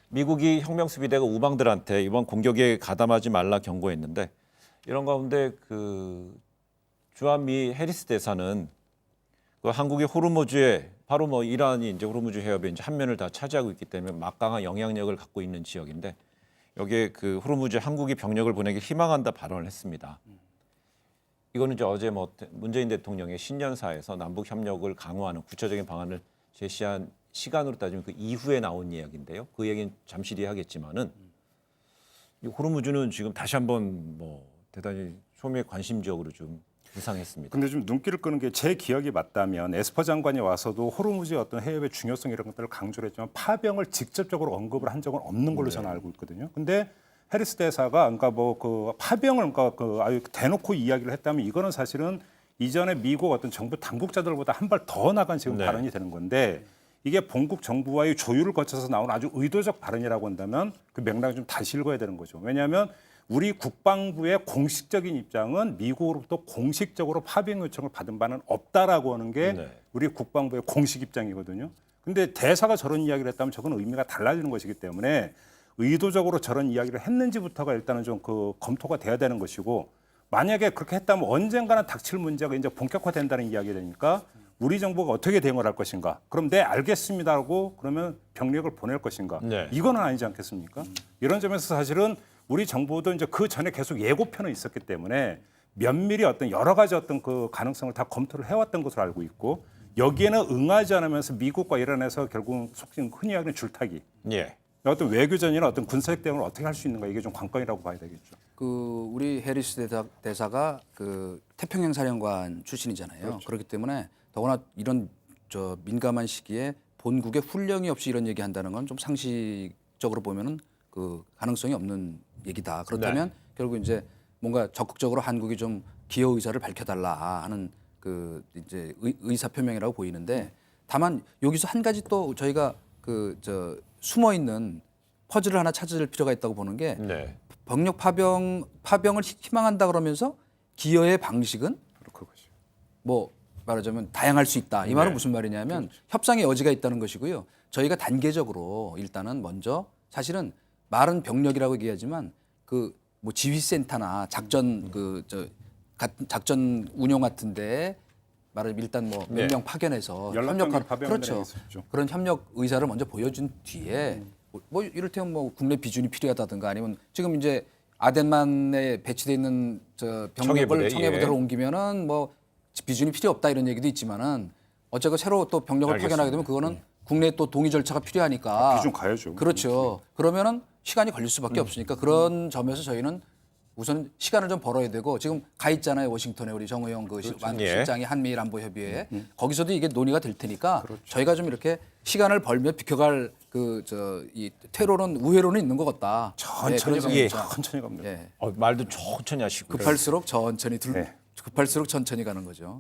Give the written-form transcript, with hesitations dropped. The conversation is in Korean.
미국이 혁명수비대가 우방들한테 이번 공격에 가담하지 말라 경고했는데 이런 가운데 그 주한미 해리스 대사는 그 한국의 호르무즈에 바로 뭐 이란이 이제 호르무즈 해협에 이제 한 면을 다 차지하고 있기 때문에 막강한 영향력을 갖고 있는 지역인데 여기에 그 호르무즈에 한국이 병력을 보내길 희망한다 발언을 했습니다. 이거는 이제 어제 뭐 문재인 대통령의 신년사에서 남북 협력을 강화하는 구체적인 방안을 제시한 시간으로 따지면 그 이후에 나온 이야기인데요. 그 얘기는 잠시 뒤에 하겠지만은 이 호르무즈는 지금 다시 한번 뭐 대단히 소미의 관심 지역으로 좀 부상했습니다. 근데 좀 눈길을 끄는 게 제 기억이 맞다면 에스퍼 장관이 와서도 호르무즈의 어떤 해협의 중요성 이런 것들을 강조를 했지만 파병을 직접적으로 언급을 한 적은 없는 걸로 저는 알고 있거든요. 근데 해리스 대사가 그러니까 뭐 그 파병을 그러니까 그 아주 대놓고 이야기를 했다면 이거는 사실은 이전에 미국 어떤 정부 당국자들보다 한 발 더 나간 지금 발언이 되는 건데 이게 본국 정부와의 조율을 거쳐서 나온 아주 의도적 발언이라고 한다면 그 맥락을 좀 다시 읽어야 되는 거죠. 왜냐하면 우리 국방부의 공식적인 입장은 미국으로부터 공식적으로 파병 요청을 받은 바는 없다라고 하는 게 우리 국방부의 공식 입장이거든요. 근데 대사가 저런 이야기를 했다면 저건 의미가 달라지는 것이기 때문에 의도적으로 저런 이야기를 했는지부터가 일단은 좀 그 검토가 돼야 되는 것이고 만약에 그렇게 했다면 언젠가는 닥칠 문제가 이제 본격화된다는 이야기가 되니까 우리 정부가 어떻게 대응을 할 것인가? 그럼 네 알겠습니다라고 그러면 병력을 보낼 것인가? 이거는 아니지 않겠습니까? 이런 점에서 사실은 우리 정부도 이제 그 전에 계속 예고편은 있었기 때문에 면밀히 어떤 여러 가지 어떤 그 가능성을 다 검토를 해왔던 것으로 알고 있고 여기에는 응하지 않으면서 미국과 이란에서 결국 속칭 흔히 하는 줄타기. 어떤 외교전이나 어떤 군사력 대응을 어떻게 할 수 있는가 이게 좀 관건이라고 봐야 되겠죠. 그 우리 해리스 대사가 그 태평양 사령관 출신이잖아요. 그렇죠. 그렇기 때문에 더구나 이런 저 민감한 시기에 본국의 훈령이 없이 이런 얘기한다는 건 좀 상식적으로 보면은 그 가능성이 없는 얘기다. 그렇다면 결국 이제 뭔가 적극적으로 한국이 좀 기여 의사를 밝혀달라 하는 그 이제 의사 표명이라고 보이는데 다만 여기서 한 가지 또 저희가 그 저 숨어 있는 퍼즐을 하나 찾을 필요가 있다고 보는 게 병력 파병을 희망한다 그러면서 기여의 방식은 뭐 말하자면 다양할 수 있다. 이 말은 무슨 말이냐면 협상의 여지가 있다는 것이고요. 저희가 단계적으로 일단은 먼저 사실은 말은 병력이라고 얘기하지만 그 뭐 지휘센터나 작전 작전 운용 같은데 말하자면 일단 뭐 몇 명 파견해서 협력할 그렇죠. 그런 협력 의사를 먼저 보여준 뒤에 뭐 이를테면 뭐 국내 비준이 필요하다든가 아니면 지금 이제 아덴만에 배치돼 있는 저 병력을 청해부대로 옮기면은 뭐 비준이 필요 없다 이런 얘기도 있지만은 어쨌건 새로 또 병력을 파견하게 되면 그거는 국내 또 동의 절차가 필요하니까 비준 가야죠. 그렇죠. 그러면은 시간이 걸릴 수밖에 없으니까 그런 점에서 저희는 우선 시간을 좀 벌어야 되고 지금 가 있잖아요. 워싱턴에 우리 정의용 그 실장이 한미일 안보 협의회 거기서도 이게 논의가 될 테니까 저희가 좀 이렇게 시간을 벌며 비켜갈 그 저 이 퇴로는 우회로는 있는 것 같다. 천천히 천천히 갑니다. 말도 천천히 하시고 급할수록 천천히 가는 거죠.